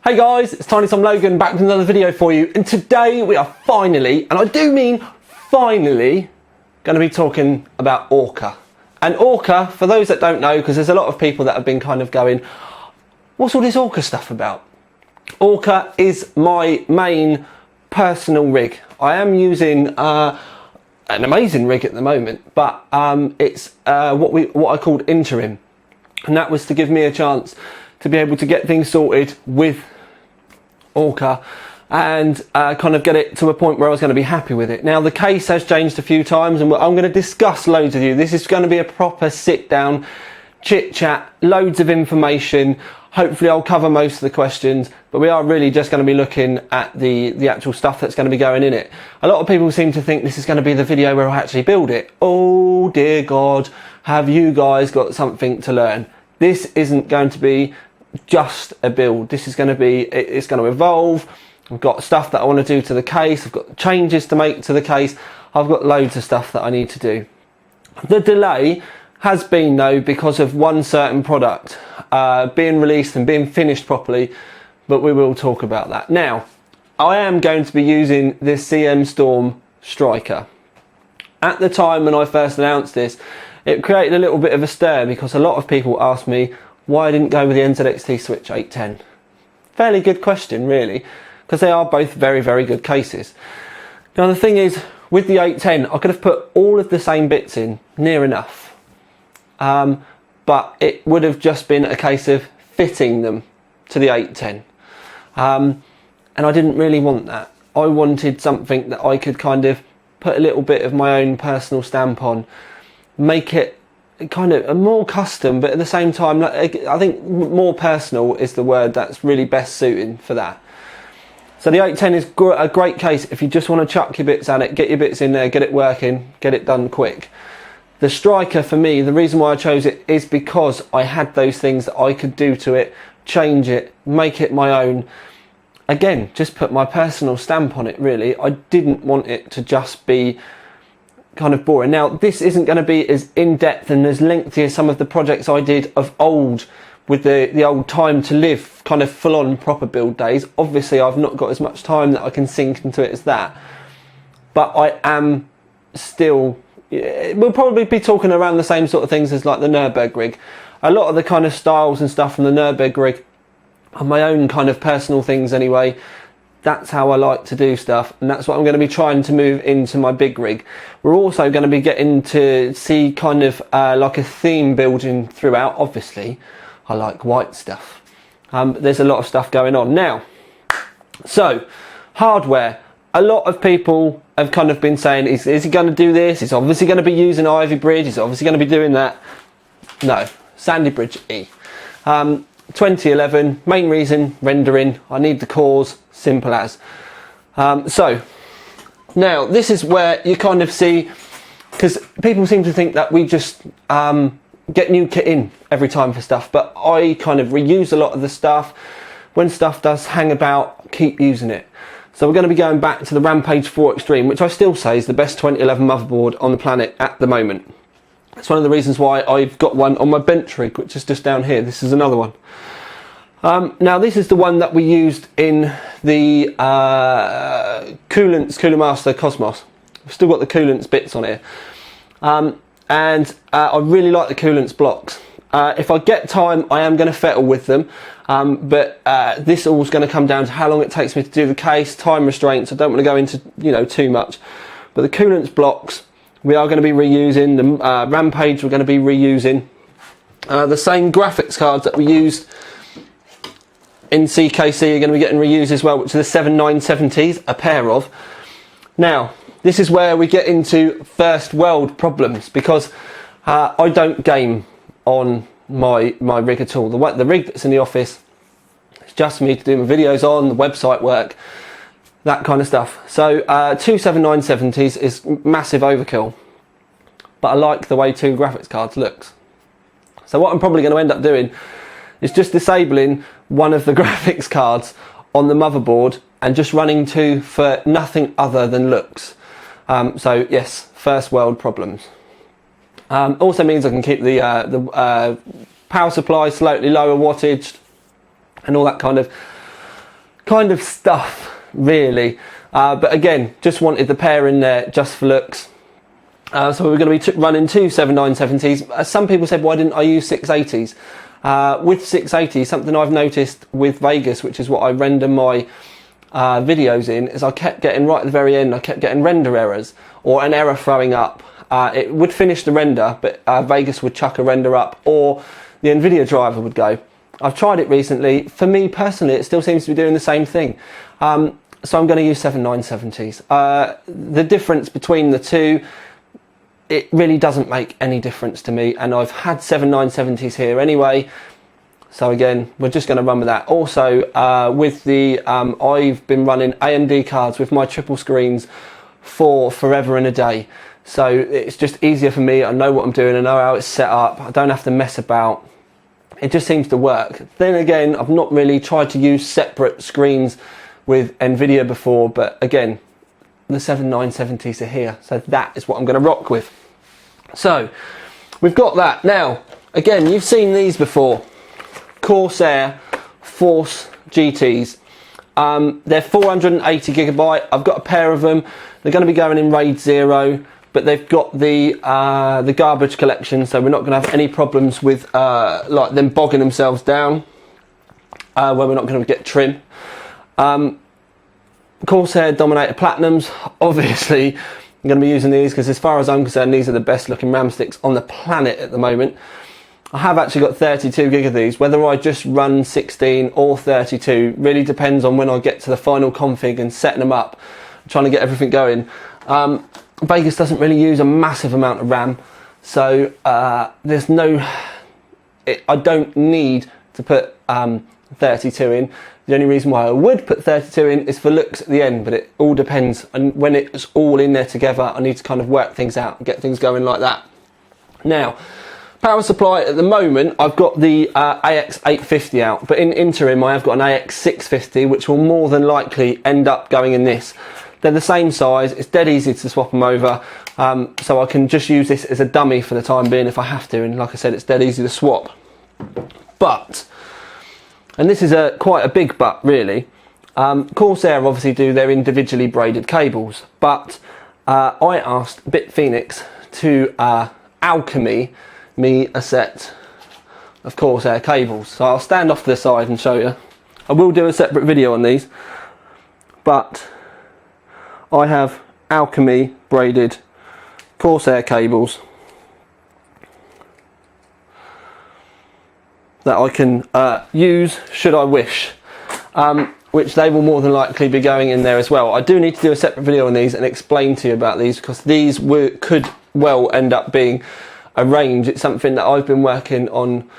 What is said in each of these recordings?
Hey guys, it's Tiny Tom Logan back with another video for you, and today we are finally, and I do mean finally, going to be talking about Orca. And Orca, for those that don't know, because there's a lot of people that have been kind of going, what's all this Orca stuff about? Orca is my main personal rig. I am using an amazing rig at the moment, but it's what I called interim, and that was to give me a chance to be able to get things sorted with Orca and kind of get it to a point where I was going to be happy with it. Now the case has changed a few times, and I'm going to discuss loads with you. This is going to be a proper sit down chit chat, loads of information. Hopefully I'll cover most of the questions, but we are really just going to be looking at the actual stuff that's going to be going in it. A lot of people seem to think this is going to be the video where I actually build it. Oh dear God, have you guys got something to learn? This isn't going to be just a build. This is going to be, it's going to evolve. I've got stuff that I want to do to the case. I've got changes to make to the case. I've got loads of stuff that I need to do. The delay has been though because of one certain product being released and being finished properly, but we will talk about that. Now, I am going to be using this CM Storm Striker. At the time when I first announced this, it created a little bit of a stir because a lot of people asked me why I didn't go with the NZXT Switch 810. Fairly good question really, because they are both very, very good cases. Now the thing is, with the 810, I could have put all of the same bits in, near enough. But it would have just been a case of fitting them to the 810. And I didn't really want that. I wanted something that I could kind of put a little bit of my own personal stamp on, make it kind of more custom, but at the same time, I think more personal is the word that's really best suited for that. So the 810 is a great case if you just want to chuck your bits at it, get your bits in there, get it working, get it done quick. The Striker, for me, the reason why I chose it is because I had those things that I could do to it, change it, make it my own. Again, just put my personal stamp on it really. I didn't want it to just be kind of boring. Now, this isn't going to be as in-depth and as lengthy as some of the projects I did of old, with the old time to live, kind of full-on proper build days. Obviously, I've not got as much time that I can sink into it as that. But I am still... We'll probably be talking around the same sort of things as like the Nürburg rig. A lot of the kind of styles and stuff from the Nürburg rig are my own kind of personal things anyway. That's how I like to do stuff, and that's what I'm going to be trying to move into my big rig. We're also going to be getting to see kind of like a theme building throughout. Obviously, I like white stuff. There's a lot of stuff going on now. So, hardware. A lot of people have kind of been saying, is he going to do this? He's obviously going to be using Ivy Bridge. He's obviously going to be doing that. No, Sandy Bridge E. 2011, main reason, rendering. I need the cores, simple as. So, now this is where you kind of see, because people seem to think that we just get new kit in every time for stuff, but I kind of reuse a lot of the stuff. When stuff does hang about, keep using it. So we're going to be going back to the Rampage 4 Extreme, which I still say is the best 2011 motherboard on the planet at the moment. It's one of the reasons why I've got one on my bench rig, which is just down here. This is another one. Now this is the one that we used in the Cooler Master Cosmos. We've still got the coolants bits on here. And I really like the coolants blocks. If I get time, I am going to fettle with them. But this all is going to come down to how long it takes me to do the case, time restraints. I don't want to go into too much. But the coolants blocks, we are going to be reusing. The Rampage, we're going to be reusing. The same graphics cards that we used in CKC are going to be getting reused as well, which are the 7970s, a pair of. Now, this is where we get into first world problems, because I don't game on my rig at all. The rig that's in the office, it's just for me to do my videos on, the website work, that kind of stuff. So two 7970s is massive overkill, but I like the way two graphics cards looks. So what I'm probably going to end up doing is just disabling one of the graphics cards on the motherboard and just running two for nothing other than looks. So yes, first world problems. Also means I can keep the power supply slightly lower wattage and all that kind of kind of stuff really, but again, just wanted the pair in there just for looks. So we're going to be running two 7970s. Some people said, why didn't I use 680s? With 680, something I've noticed with Vegas, which is what I render my videos in, is I kept getting right at the very end, I kept getting render errors or an error throwing up. It would finish the render, but Vegas would chuck a render up, or the NVIDIA driver would go. I've tried it recently. For me personally, it still seems to be doing the same thing. So I'm going to use 7970s. The difference between the two, it really doesn't make any difference to me, and I've had 7970s here anyway. So again, we're just going to run with that. Also, with the, I've been running AMD cards with my triple screens for forever and a day. So it's just easier for me. I know what I'm doing. I know how it's set up. I don't have to mess about. It just seems to work. Then again, I've not really tried to use separate screens with NVIDIA before, but again, the 7970s are here. So that is what I'm going to rock with. So we've got that. Now, again, you've seen these before. Corsair Force GTs. They're 480 gigabyte. I've got a pair of them. They're going to be going in RAID 0, but they've got the garbage collection, so we're not going to have any problems with like them bogging themselves down where we're not going to get trim. Corsair Dominator Platinums. Obviously, I'm going to be using these because, as far as I'm concerned, these are the best looking RAM sticks on the planet at the moment. I have actually got 32 gig of these. Whether I just run 16 or 32 really depends on when I get to the final config and setting them up, trying to get everything going. Vegas doesn't really use a massive amount of RAM, so there's no, I don't need to put 32 in. The only reason why I would put 32 in is for looks at the end, but it all depends. And when it's all in there together, I need to kind of work things out and get things going like that. Now, power supply at the moment, I've got the AX850 out, but in interim I have got an AX650, which will more than likely end up going in this. They're the same size, it's dead easy to swap them over, so I can just use this as a dummy for the time being if I have to, and like I said, it's dead easy to swap. But, and this is quite a big but really, Corsair obviously do their individually braided cables, but I asked BitPhoenix to alchemy me a set of Corsair cables. So I'll stand off to the side and show you. I will do a separate video on these, but I have alchemy braided Corsair cables that I can use should I wish, which they will more than likely be going in there as well. I do need to do a separate video on these and explain to you about these, because these could well end up being a range. It's something that I've been working on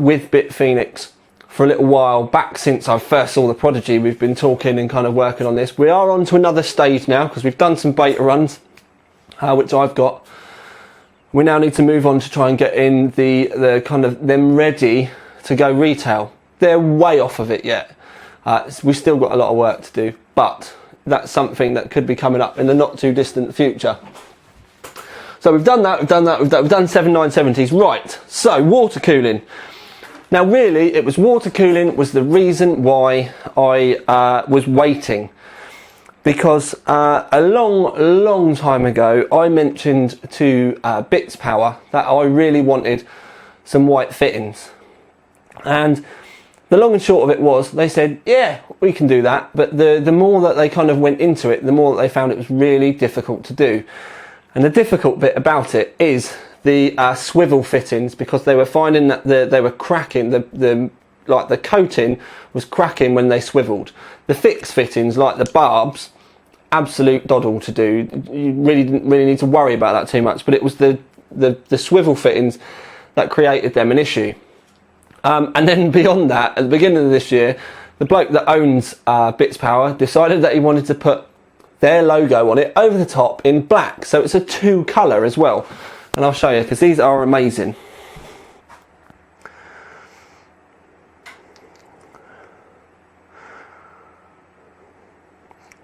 with BitPhoenix for a little while back. Since I first saw the Prodigy, we've been talking and kind of working on this. We are on to another stage now because we've done some beta runs, which I've got. We now need to move on to try and get in the kind of them ready to go retail. They're way off of it yet. We've still got a lot of work to do, but that's something that could be coming up in the not too distant future. So we've done that, we've done 7970s. Right, so water cooling. Now really, it was water cooling was the reason why I was waiting. Because a long time ago, I mentioned to Bits Power that I really wanted some white fittings. And the long and short of it was, they said, yeah, we can do that. But the more that they kind of went into it, the more that they found it was really difficult to do. And the difficult bit about it is the swivel fittings, because they were finding that they were cracking, like the coating was cracking when they swiveled. The fixed fittings, like the barbs, absolute doddle to do. You really didn't need to worry about that too much, but it was the swivel fittings that created them an issue. And then beyond that, at the beginning of this year, the bloke that owns Bits Power decided that he wanted to put their logo on it over the top in black, so it's a 2-colour as well, and I'll show you because these are amazing.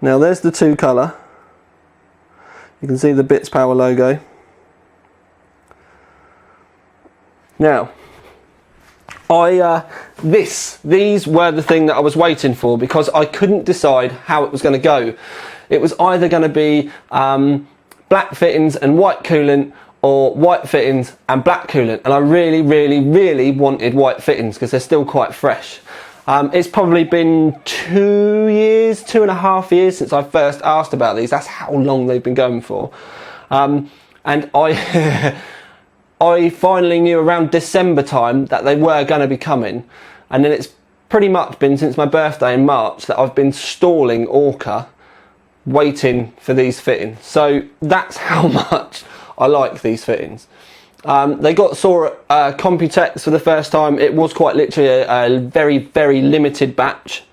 Now there's the 2-colour, you can see the Bits Power logo. Now these were the thing that I was waiting for, because I couldn't decide how it was going to go. It was either going to be black fittings and white coolant, or white fittings and black coolant, and I really wanted white fittings because they're still quite fresh. It's probably been 2.5 years since I first asked about these. That's how long they've been going for. And I I finally knew around December time that they were going to be coming, and then it's pretty much been since my birthday in March that I've been stalling Orca, waiting for these fittings. So that's how much I like these fittings. They saw Computex for the first time. It was quite literally a very limited batch,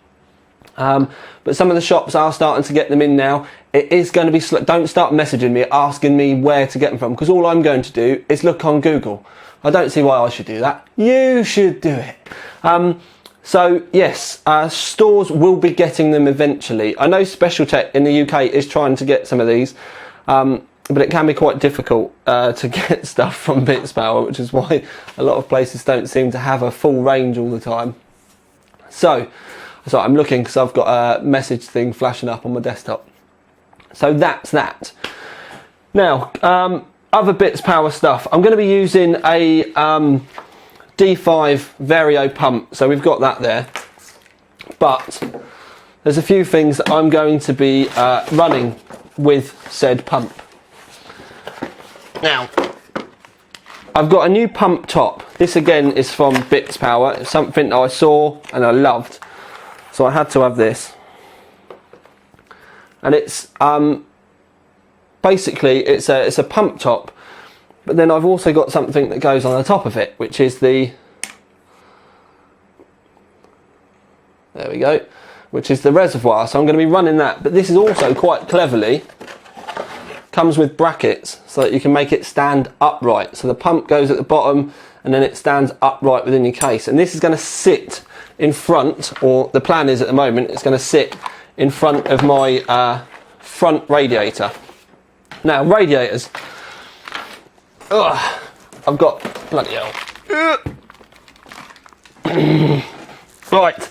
but some of the shops are starting to get them in now. It is going to be slow. Don't start messaging me asking me where to get them from, because all I'm going to do is look on Google. I don't see why I should do that. You should do it. So yes, stores will be getting them eventually. I know Special Tech in the UK is trying to get some of these, but it can be quite difficult to get stuff from Bits Power, which is why a lot of places don't seem to have a full range all the time. So I'm looking because I've got a message thing flashing up on my desktop. So that's that. Now, other Bits Power stuff. I'm going to be using a D5 Vario pump, so we've got that there. But there's a few things that I'm going to be running with said pump. Now, I've got a new pump top. This again is from Bits Power. It's something that I saw and I loved, so I had to have this. And it's basically it's a pump top, but then I've also got something that goes on the top of it, which is the, there we go, which is the reservoir. So I'm going to be running that, but this is also quite cleverly comes with brackets so that you can make it stand upright. So the pump goes at the bottom and then it stands upright within your case, and this is going to sit in front, or the plan is at the moment it's going to sit in front of my front radiator. Now, radiators, I've got, bloody hell. Right,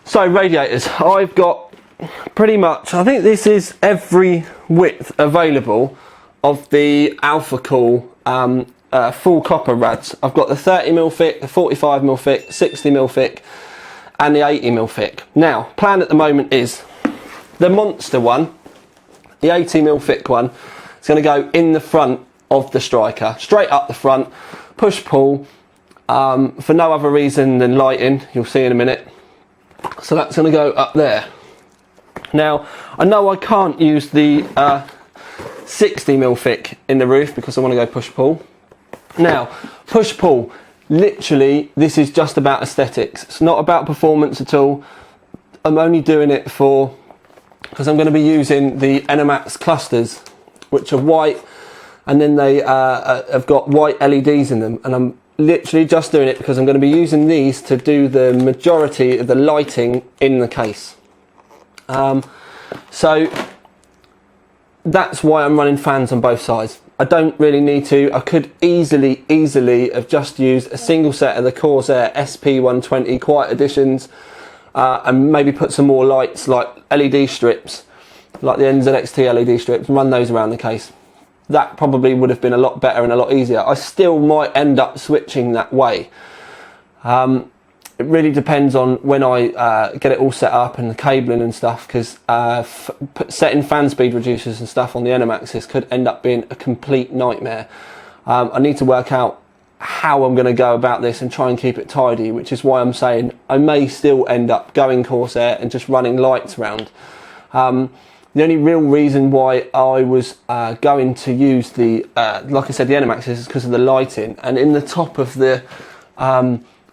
so radiators, I've got pretty much, I think this is every width available of the Alpha Cool full copper rads. I've got the 30mm thick, the 45mm thick, 60mm thick, and the 80mm thick. Now, plan at the moment is the monster one, the 80mm thick one, is going to go in the front of the striker, straight up the front, push pull, for no other reason than lighting. You'll see in a minute. So that's going to go up there. Now, I know I can't use the 60mm thick in the roof because I want to go push pull. Now, push pull, literally, this is just about aesthetics. It's not about performance at all. I'm only doing it because I'm going to be using the Enermax clusters, which are white, and then they have got white LEDs in them, and I'm literally just doing it because I'm going to be using these to do the majority of the lighting in the case. So that's why I'm running fans on both sides. I don't really need to. I could easily have just used a single set of the Corsair SP120 Quiet Editions, and maybe put some more lights like LED strips, like the NZXT LED strips, and run those around the case. That probably would have been a lot better and a lot easier. I still might end up switching that way. It really depends on when I get it all set up and the cabling and stuff, because setting fan speed reducers and stuff on the Enermaxes could end up being a complete nightmare. I need to work out how I'm going to go about this and try and keep it tidy, which is why I'm saying I may still end up going Corsair and just running lights around. The only real reason why I was going to use the, like I said, the Enermaxes is because of the lighting, and in the top of the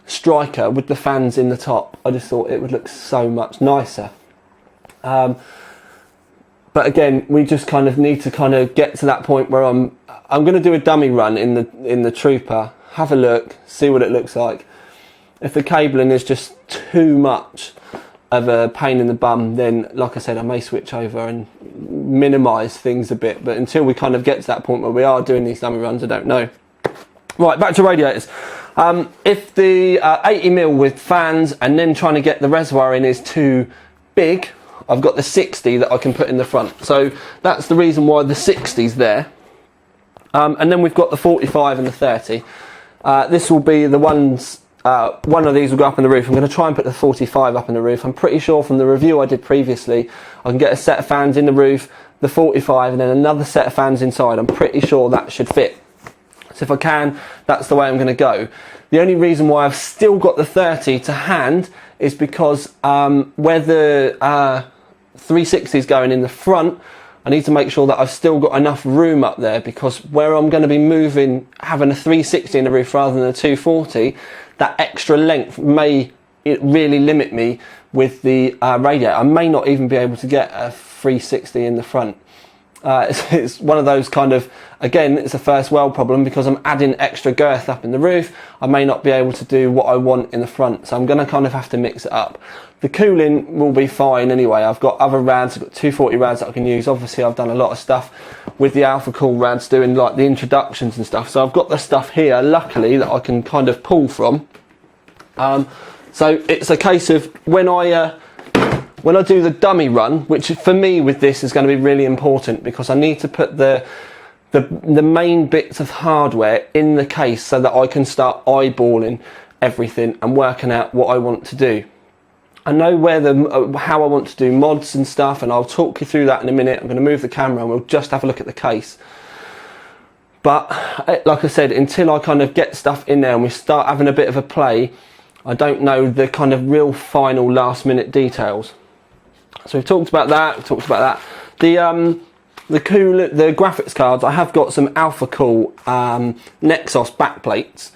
striker with the fans in the top, I just thought it would look so much nicer. But again, we just kind of need to kind of get to that point where I'm going to do a dummy run in the Trooper, have a look, see what it looks like. If the cabling is just too much of a pain in the bum, then like I said, I may switch over and minimise things a bit, but until we kind of get to that point where we are doing these dummy runs, I don't know. Right, back to radiators. If the 80mm with fans and then trying to get the reservoir in is too big, I've got the 60 that I can put in the front. So that's the reason why the 60's there. And then we've got the 45 and the 30. This will be the ones, one of these will go up in the roof. I'm going to try and put the 45 up in the roof. I'm pretty sure from the review I did previously, I can get a set of fans in the roof, the 45, and then another set of fans inside. I'm pretty sure that should fit. So if I can, that's the way I'm going to go. The only reason why I've still got the 30 to hand is because where the 360 is going in the front, I need to make sure that I've still got enough room up there, because where I'm going to be moving, having a 360 in the roof rather than a 240, that extra length may really limit me with the radiator. I may not even be able to get a 360 in the front. It's one of those kind of, again, it's a first world problem, because I'm adding extra girth up in the roof. I may not be able to do what I want in the front, so I'm going to kind of have to mix it up. The cooling will be fine anyway. I've got other rads, I've got 240 rads that I can use. Obviously I've done a lot of stuff with the Alpha Cool rads, doing like the introductions and stuff, so I've got the stuff here luckily that I can kind of pull from. So it's a case of when I do the dummy run, which for me with this is going to be really important, because I need to put the main bits of hardware in the case so that I can start eyeballing everything and working out what I want to do. I know how I want to do mods and stuff, and I'll talk you through that in a minute. I'm going to move the camera and we'll just have a look at the case. But like I said, until I kind of get stuff in there and we start having a bit of a play, I don't know the kind of real final last minute details. So we've talked about that, The graphics cards, I have got some Alpha Cool Nexus backplates.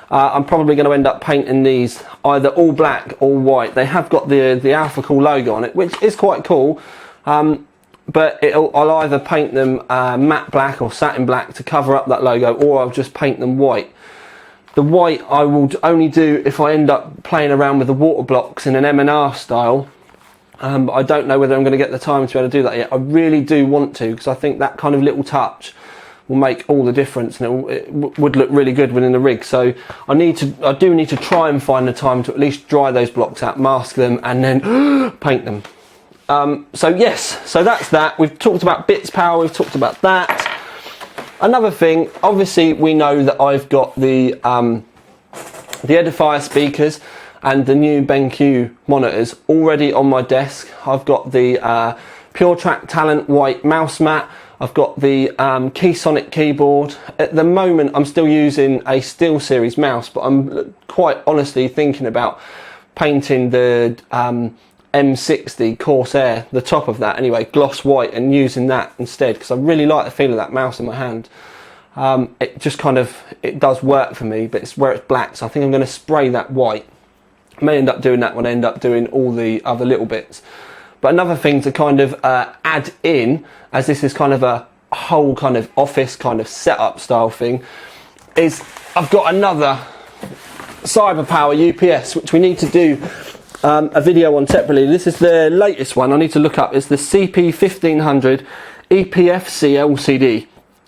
I'm probably going to end up painting these either all black or white. They have got the Alpha Cool logo on it, which is quite cool. But I'll either paint them matte black or satin black to cover up that logo, or I'll just paint them white. The white I will only do if I end up playing around with the water blocks in an M&R style. I don't know whether I'm going to get the time to be able to do that yet. I really do want to, because I think that kind of little touch will make all the difference, and it would look really good within the rig. So I do need to try and find the time to at least dry those blocks out, mask them, and then paint them. So yes, so that's that. We've talked about bits power, we've talked about that. Another thing, obviously we know that I've got the Edifier speakers and the new BenQ monitors already on my desk. I've got the Pure Track Talent white mouse mat. I've got the Keysonic keyboard. At the moment I'm still using a SteelSeries mouse, but I'm quite honestly thinking about painting the M60 Corsair, the top of that anyway, gloss white, and using that instead, because I really like the feel of that mouse in my hand. It just kind of, it does work for me, but it's where it's black, so I think I'm going to spray that white. I may end up doing that when I end up doing all the other little bits. But another thing to kind of add in, as this is kind of a whole kind of office kind of setup style thing, is I've got another Cyberpower UPS, which we need to do a video on separately. This is the latest one I need to look up. It's the CP1500 EPFC LCD,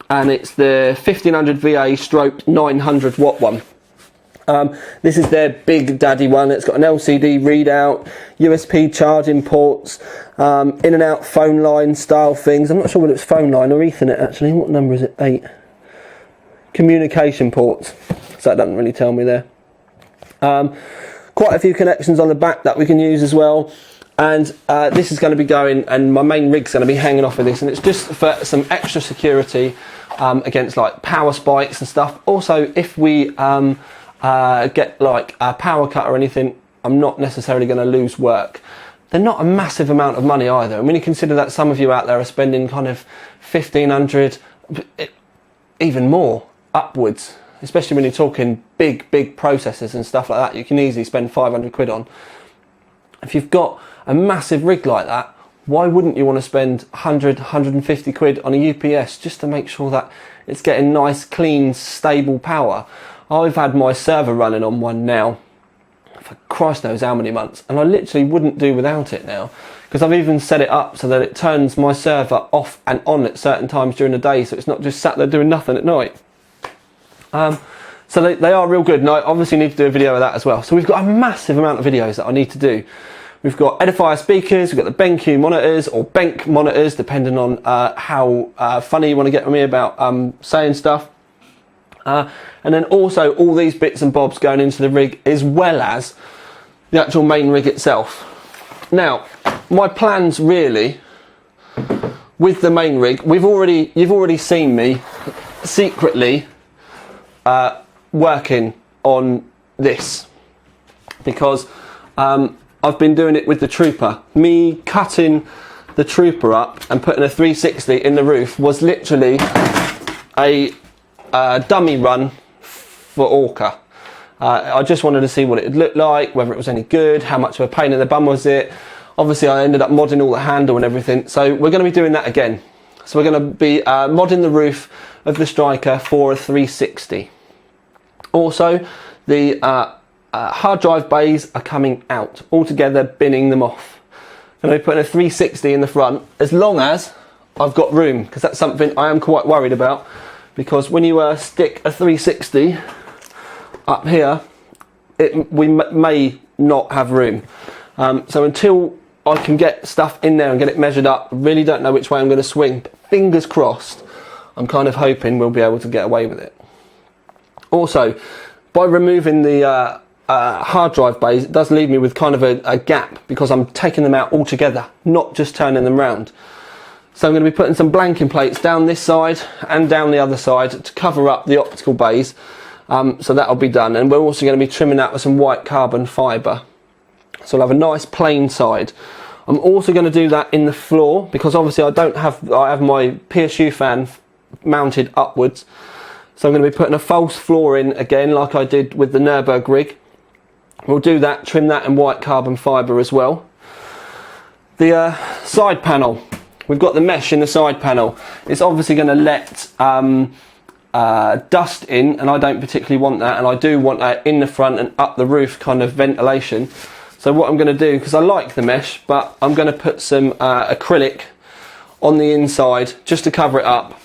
and it's the 1500 VA stroke 900 watt one. This is their big daddy one. It's got an LCD readout, USB charging ports, in and out phone line style things. I'm not sure whether it's phone line or Ethernet actually. What number is it? 8. Communication ports. So that doesn't really tell me there. Quite a few connections on the back that we can use as well. And this is going to be going, and my main rig's going to be hanging off of this, and it's just for some extra security against like power spikes and stuff. Also, if we get like a power cut or anything, I'm not necessarily going to lose work. They're not a massive amount of money either, and when you consider that some of you out there are spending kind of 1,500, even more upwards, especially when you're talking big processors and stuff like that, you can easily spend 500 quid on. If you've got a massive rig like that, why wouldn't you want to spend 100, 150 quid on a UPS just to make sure that it's getting nice, clean, stable power? I've had my server running on one now for Christ knows how many months, and I literally wouldn't do without it now, because I've even set it up so that it turns my server off and on at certain times during the day, so it's not just sat there doing nothing at night. So they are real good, and I obviously need to do a video of that as well. So we've got a massive amount of videos that I need to do. We've got edifier speakers, we've got the BenQ monitors, or Benk monitors, depending on how funny you want to get with me about saying stuff. And then also all these bits and bobs going into the rig, as well as the actual main rig itself. Now, my plans really with the main rig, you've already seen me secretly working on this, because I've been doing it with the Trooper. Me cutting the Trooper up and putting a 360 in the roof was literally a dummy run for Orca. I just wanted to see what it would look like, whether it was any good, how much of a pain in the bum was it. Obviously I ended up modding all the handle and everything, so we're going to be doing that again. So we're going to be modding the roof of the Striker for a 360. Also, the hard drive bays are coming out, altogether binning them off. I'm going to be putting a 360 in the front, as long as I've got room, because that's something I am quite worried about, because when you stick a 360 up here, we may not have room. So until I can get stuff in there and get it measured up, I really don't know which way I'm going to swing, but fingers crossed, I'm kind of hoping we'll be able to get away with it. Also, by removing the hard drive bays, it does leave me with kind of a gap, because I'm taking them out altogether, not just turning them round. So I'm going to be putting some blanking plates down this side and down the other side to cover up the optical bays. So that'll be done, and we're also going to be trimming that with some white carbon fibre. So I'll have a nice plain side. I'm also going to do that in the floor, because obviously I have my PSU fan mounted upwards. So I'm going to be putting a false floor in again, like I did with the Nürburg rig. We'll do that, trim that in white carbon fibre as well. The side panel, we've got the mesh in the side panel. It's obviously going to let dust in, and I don't particularly want that, and I do want that in the front and up the roof kind of ventilation. So what I'm going to do, because I like the mesh, but I'm going to put some acrylic on the inside just to cover it up,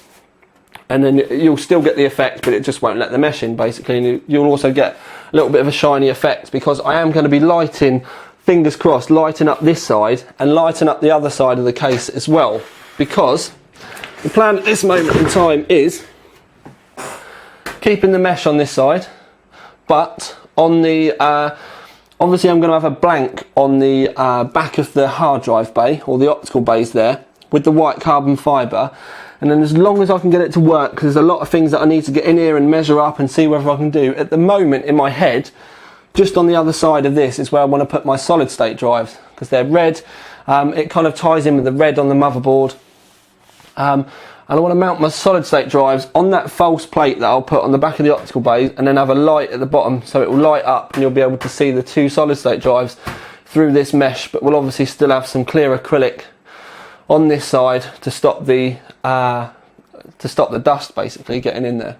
and then you'll still get the effect, but it just won't let the mesh in basically, and you'll also get a little bit of a shiny effect, because I am going to be lighting, fingers crossed, lighting up this side and lighting up the other side of the case as well, because the plan at this moment in time is keeping the mesh on this side, but on the obviously I'm going to have a blank on the back of the hard drive bay, or the optical bays there, with the white carbon fibre. And then as long as I can get it to work, because there's a lot of things that I need to get in here and measure up and see whether I can do. At the moment in my head, just on the other side of this is where I want to put my solid state drives, because they're red. It kind of ties in with the red on the motherboard. And I want to mount my solid state drives on that false plate that I'll put on the back of the optical bays, and then have a light at the bottom, so it will light up and you'll be able to see the two solid state drives through this mesh. But we'll obviously still have some clear acrylic on this side to stop the dust basically getting in there.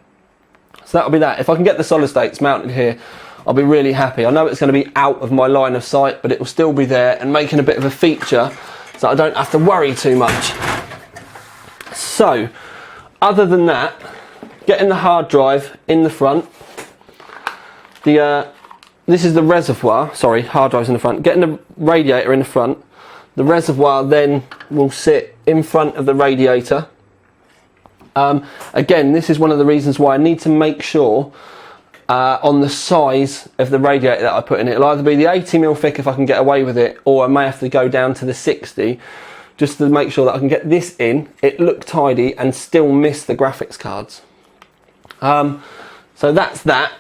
So that'll be that. If I can get the solid states mounted here, I'll be really happy. I know it's going to be out of my line of sight, but it will still be there and making a bit of a feature, so I don't have to worry too much. So, other than that, getting the hard drive in the front, this is the reservoir, sorry, hard drive's in the front, getting the radiator in the front. The reservoir then will sit in front of the radiator. Again, this is one of the reasons why I need to make sure on the size of the radiator that I put in it. It'll either be the 80mm thick if I can get away with it, or I may have to go down to the 60, just to make sure that I can get this in, it look tidy, and still miss the graphics cards. So that's that.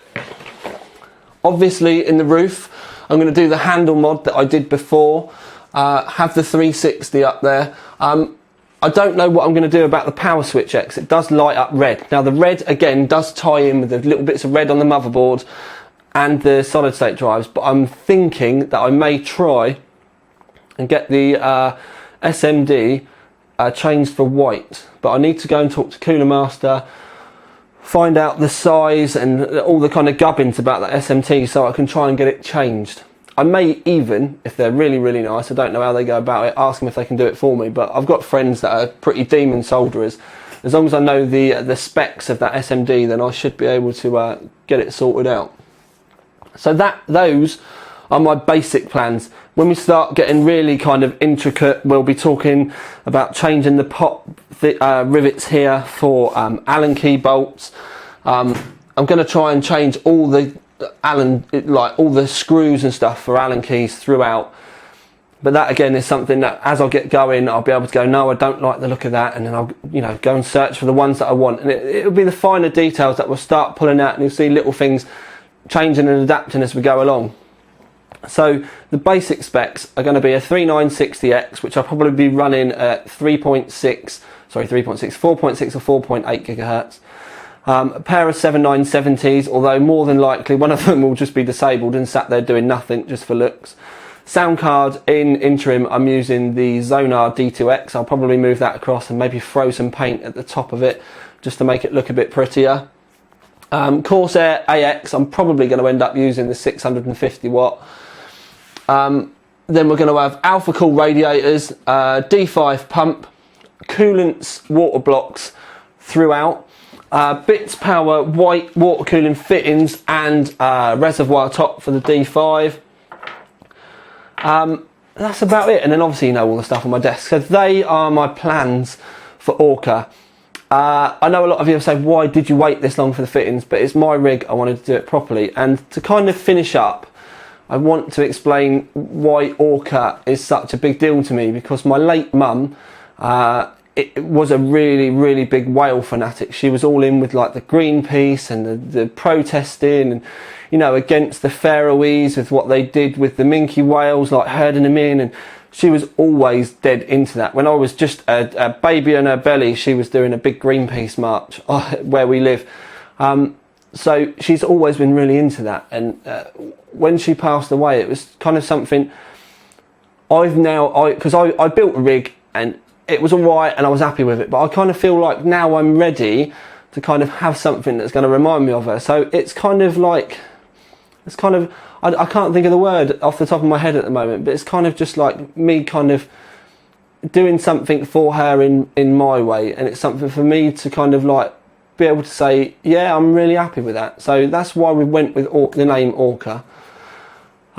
Obviously in the roof, I'm going to do the handle mod that I did before, have the 360 up there. I don't know what I'm going to do about the power switch X. It does light up red. Now the red again does tie in with the little bits of red on the motherboard and the solid state drives, but I'm thinking that I may try and get the SMD changed for white, but I need to go and talk to Cooler Master, find out the size and all the kind of gubbins about that SMT, so I can try and get it changed. I may even, if they're really, really nice, I don't know how they go about it, ask them if they can do it for me, but I've got friends that are pretty demon solderers, as long as I know the specs of that SMD, then I should be able to get it sorted out. So those are my basic plans. When we start getting really kind of intricate, we'll be talking about changing the pot rivets here for Allen key bolts. I'm going to try and change all the all the screws and stuff for Allen keys throughout. But that again is something that as I get going, I'll be able to go, no, I don't like the look of that, and then I'll go and search for the ones that I want. And it'll be the finer details that we'll start pulling out, and you'll see little things changing and adapting as we go along. So the basic specs are going to be a 3960X, which I'll probably be running at 4.6 or 4.8 gigahertz. A pair of 7970s, although more than likely one of them will just be disabled and sat there doing nothing just for looks. Sound card in interim, I'm using the Zonar D2X. I'll probably move that across and maybe throw some paint at the top of it just to make it look a bit prettier. Corsair AX, I'm probably going to end up using the 650 watt. Then we're going to have Alpha Cool radiators, D5 pump, coolants, water blocks throughout, Bits Power white water cooling fittings and reservoir top for the D5. That's about it, and then obviously all the stuff on my desk. So they are my plans for Orca. I know a lot of you have said, why did you wait this long for the fittings? But it's my rig, I wanted to do it properly. And to kind of finish up, I want to explain why Orca is such a big deal to me, because my late mum, it was a really, really big whale fanatic. She was all in with like the Greenpeace and the protesting and, against the Faroese with what they did with the minke whales, like herding them in, and she was always dead into that. When I was just a baby in her belly, she was doing a big Greenpeace march where we live. So she's always been really into that. And when she passed away, it was kind of something because I built a rig and it was all right and I was happy with it. But I kind of feel like now I'm ready to kind of have something that's going to remind me of her. So it's kind of like, I can't think of the word off the top of my head at the moment, but it's kind of just like me kind of doing something for her in my way, and it's something for me to kind of like be able to say, yeah, I'm really happy with that. So that's why we went with the name Orca.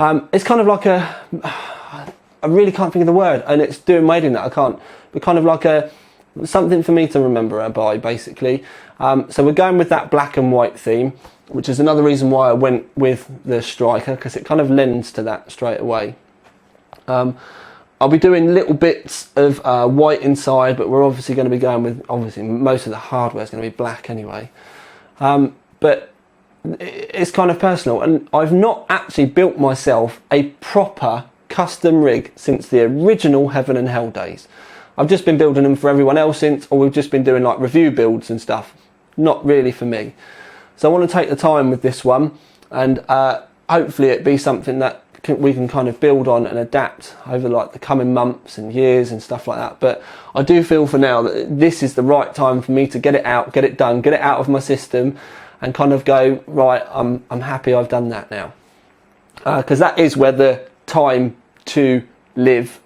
It's kind of like I really can't think of the word, and it's doing my head in that I can't, but kind of like something for me to remember her by, basically. So we're going with that black and white theme, which is another reason why I went with the striker, because it kind of lends to that straight away. I'll be doing little bits of white inside, but we're obviously going to be going with, obviously most of the hardware is going to be black anyway. But it's kind of personal, and I've not actually built myself a proper custom rig since the original Heaven and Hell days. I've just been building them for everyone else since, or we've just been doing like review builds and stuff. Not really for me. So I want to take the time with this one, and hopefully it be something that we can kind of build on and adapt over like the coming months and years and stuff like that. But I do feel for now that this is the right time for me to get it out, get it done, get it out of my system, and kind of go, right, I'm happy I've done that now. Because that is where the Time to Live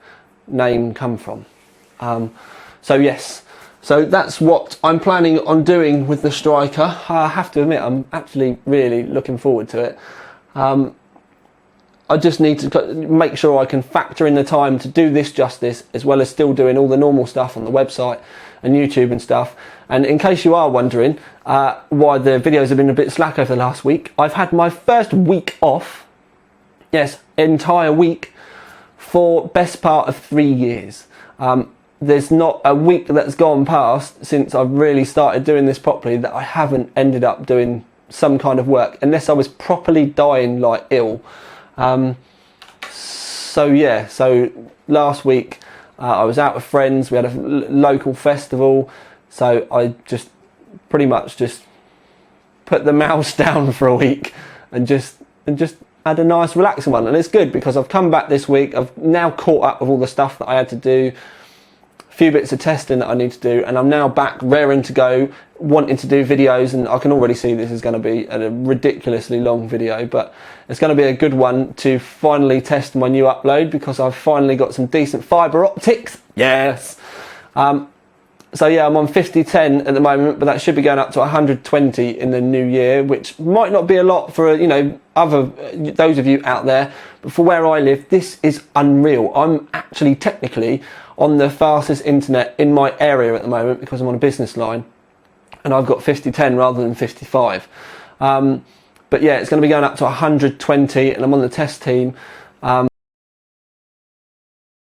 name come from. So yes. So that's what I'm planning on doing with the striker. I have to admit, I'm actually really looking forward to it. I just need to make sure I can factor in the time to do this justice, as well as still doing all the normal stuff on the website and YouTube and stuff. And in case you are wondering why the videos have been a bit slack over the last week, I've had my first week off. Yes, entire week for best part of 3 years. There's not a week that's gone past since I've really started doing this properly that I haven't ended up doing some kind of work, unless I was properly dying like ill. So yeah, so last week I was out with friends, we had a local festival, so I just pretty much just put the mouse down for a week and just had a nice relaxing one. And it's good because I've come back this week, I've now caught up with all the stuff that I had to do, few bits of testing that I need to do, and I'm now back raring to go, wanting to do videos. And I can already see this is going to be a ridiculously long video, but it's going to be a good one to finally test my new upload, because I've finally got some decent fibre optics. Yes. So yeah, I'm on 5010 at the moment, but that should be going up to 120 in the new year, which might not be a lot for, you know, those of you out there, but for where I live, this is unreal. I'm actually technically on the fastest internet in my area at the moment because I'm on a business line, and I've got 5010 rather than 55. But yeah, it's going to be going up to 120, and I'm on the test team.